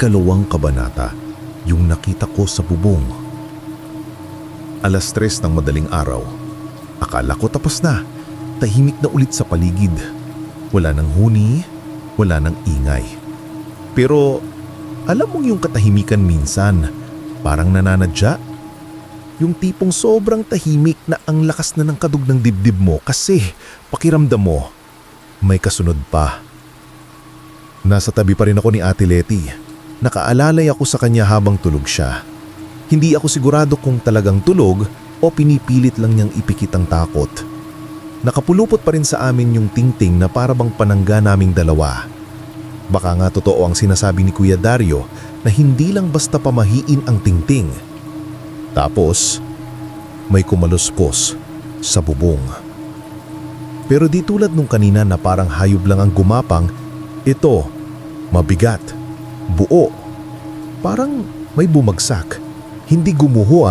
Ikalawang kabanata, yung nakita ko sa bubong. 3:00 ng madaling araw. Akala ko tapos na. Tahimik na ulit sa paligid. Wala nang huni, wala nang ingay. Pero alam mong yung katahimikan minsan, parang nananadya? Yung tipong sobrang tahimik na ang lakas na ng kadug ng dibdib mo kasi pakiramdam mo, may kasunod pa. Nasa tabi pa rin ako ni Ate Leti. Nakaalalay ako sa kanya habang tulog siya. Hindi ako sigurado kung talagang tulog o pinipilit lang niyang ipikit ang takot. Nakapulupot pa rin sa amin yung tingting na para bang panangga naming dalawa. Baka nga totoo ang sinasabi ni Kuya Dario na hindi lang basta pamahiin ang tingting. Tapos, may kumaluskos sa bubong. Pero di tulad nung kanina na parang hayop lang ang gumapang, ito, mabigat, buo. Parang may bumagsak. Hindi gumuho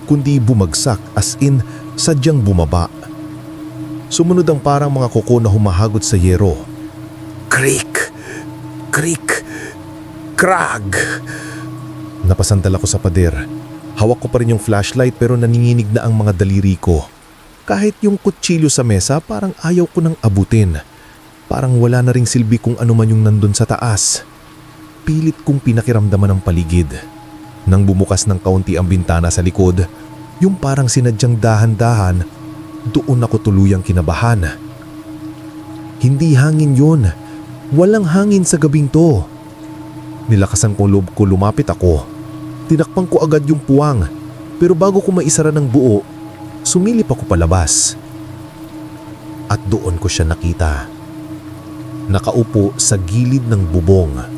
kundi bumagsak as in sadyang bumaba. Sumunod ang parang mga kuko na humahagod sa yero. Creak! Creak! Krag! Napasandal ako sa pader. Hawak ko pa rin yung flashlight pero naninginig na ang mga daliri ko. Kahit yung kutsilyo sa mesa parang ayaw ko nang abutin. Parang wala na ring silbi kung ano man yung nandun sa taas. Pilit kong pinakiramdaman ang paligid. Nang bumukas ng kaunti ang bintana sa likod, yung parang sinadyang dahan-dahan, doon ako tuluyang kinabahan. Hindi hangin yun. Walang hangin sa gabing to. Nilakasan kong loob ko, lumapit ako. Tinakpan ko agad yung puwang, pero bago ko maisara ng buo, sumilip ako palabas. At doon ko siya nakita. Nakaupo sa gilid ng bubong.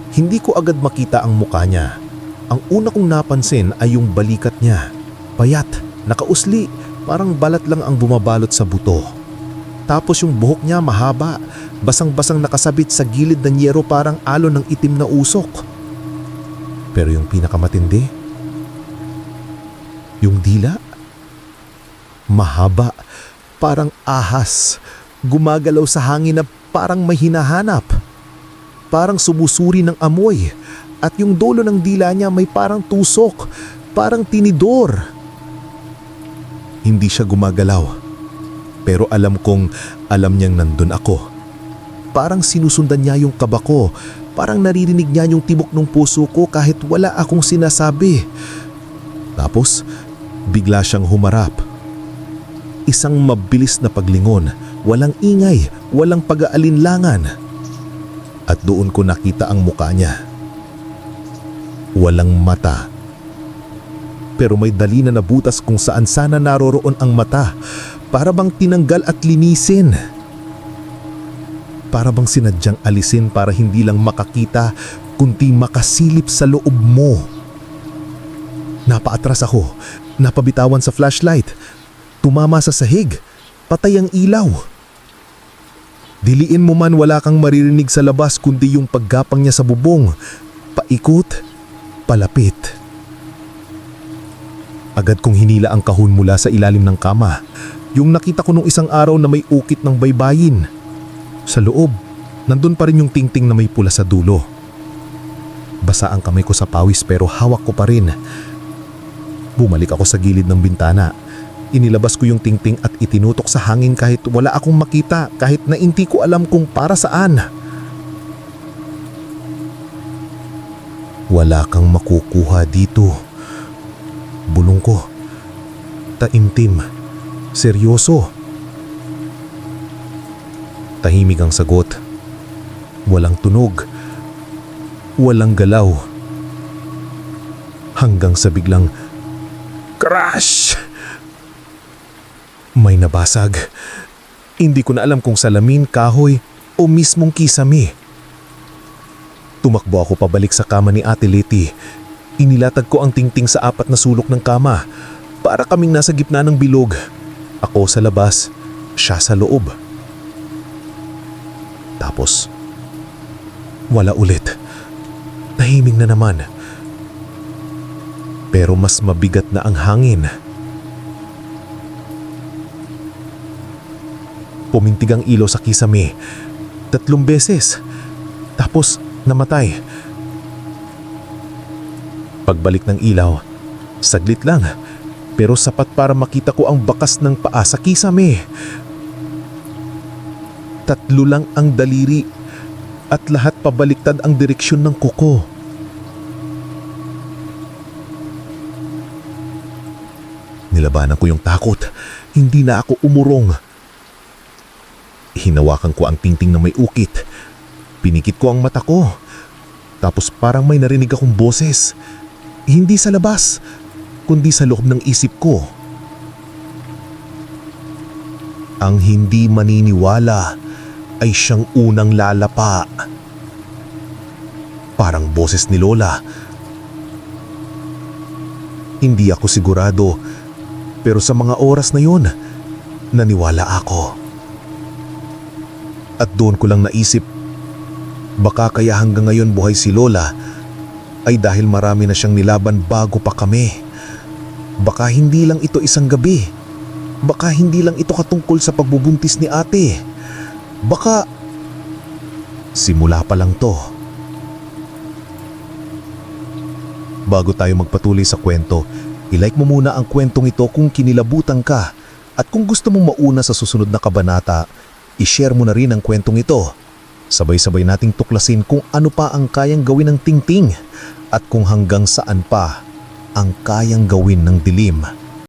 Hindi ko agad makita ang muka niya. Ang una kong napansin ay yung balikat niya. Payat, nakausli, parang balat lang ang bumabalot sa buto. Tapos yung buhok niya mahaba, basang-basang nakasabit sa gilid ng yero parang alon ng itim na usok. Pero yung pinakamatindi, yung dila, mahaba, parang ahas, gumagalaw sa hangin na parang may hinahanap. Parang sumusuri ng amoy. At yung dulo ng dila niya may parang tusok, parang tinidor. Hindi siya gumagalaw. Pero alam kong alam niyang nandun ako. Parang sinusundan niya yung kaba ko. Parang naririnig niya yung tibok ng puso ko kahit wala akong sinasabi. Tapos, bigla siyang humarap. Isang mabilis na paglingon, walang ingay, walang pag-aalinlangan. At doon ko nakita ang mukha niya. Walang mata. Pero may dali na nabutas kung saan sana naroroon ang mata. Para bang tinanggal at linisin. Para bang sinadyang alisin para hindi lang makakita, kundi makasilip sa loob mo. Napaatras ako. Napabitawan sa flashlight. Tumama sa sahig. Patay ang ilaw. Diliin mo man wala kang maririnig sa labas kundi yung paggapang niya sa bubong. Paikot. Palapit. Agad kong hinila ang kahon mula sa ilalim ng kama. Yung nakita ko nung isang araw na may ukit ng baybayin. Sa loob, nandun pa rin yung tingting na may pula sa dulo. Basa ang kamay ko sa pawis pero hawak ko pa rin. Bumalik ako sa gilid ng bintana. Inilabas ko yung tingting at itinutok sa hangin kahit wala akong makita, kahit na hindi ko alam kung para saan. Wala kang makukuha dito. Bulong ko. Taimtim. Seryoso. Tahimik ang sagot. Walang tunog. Walang galaw. Hanggang sa biglang crash! May nabasag. Hindi ko na alam kung salamin, kahoy o mismong kisame. Tumakbo ako pabalik sa kama ni Ate Leti. Inilatag ko ang tingting sa 4 na sulok ng kama. Para kaming nasa gitna ng bilog. Ako sa labas, siya sa loob. Tapos, wala ulit. Tahimik na naman. Pero mas mabigat na ang hangin. Pumintig ang ilaw sa kisame. 3 beses. Tapos namatay. Pagbalik ng ilaw, saglit lang, pero sapat para makita ko ang bakas ng paa sa kisame. 3 lang ang daliri at lahat pabaliktad ang direksyon ng kuko. Nilabanan ko yung takot. Hindi na ako umurong. Hinawakan ko ang tingting na may ukit. Pinikit ko ang mata ko. Tapos parang may narinig akong boses. Hindi sa labas, kundi sa loob ng isip ko. Ang hindi maniniwala ay siyang unang lalapa. Parang boses ni Lola. Hindi ako sigurado, pero sa mga oras na yon, naniwala ako. At doon ko lang naisip, baka kaya hanggang ngayon buhay si Lola ay dahil marami na siyang nilaban bago pa kami. Baka hindi lang ito isang gabi. Baka hindi lang ito katungkol sa pagbubuntis ni ate. Baka simula pa lang to. Bago tayo magpatuloy sa kwento, i-like mo muna ang kwentong ito kung kinilabutan ka. At kung gusto mong mauna sa susunod na kabanata, i-share mo na rin ang kwentong ito. Sabay-sabay nating tuklasin kung ano pa ang kayang gawin ng tingting at kung hanggang saan pa ang kayang gawin ng dilim.